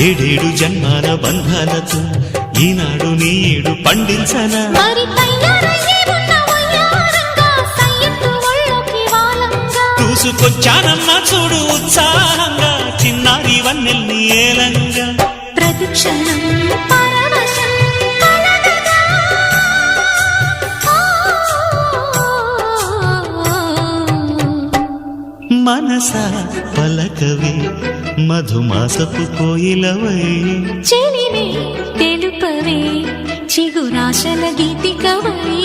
ఏడేడు జన్మాల బంధాలతో ఈనాడు నీడు పండించనా మరి తయారయ్యే ఉన్న వయ్యారంగా సయ్యత్తు ఒళ్ళోకి వాలంగా చూసుకొచ్చానమ్మా చూడు ఉత్సాహంగా చిన్నారి వన్నెల్ని ఏలంగా ప్రతిక్షణం పరవశం కలగగా మనసా పలకవే మధుమాసపు కోయిలవై చెలివే తెలుపవే చిగురాశల గీతికవై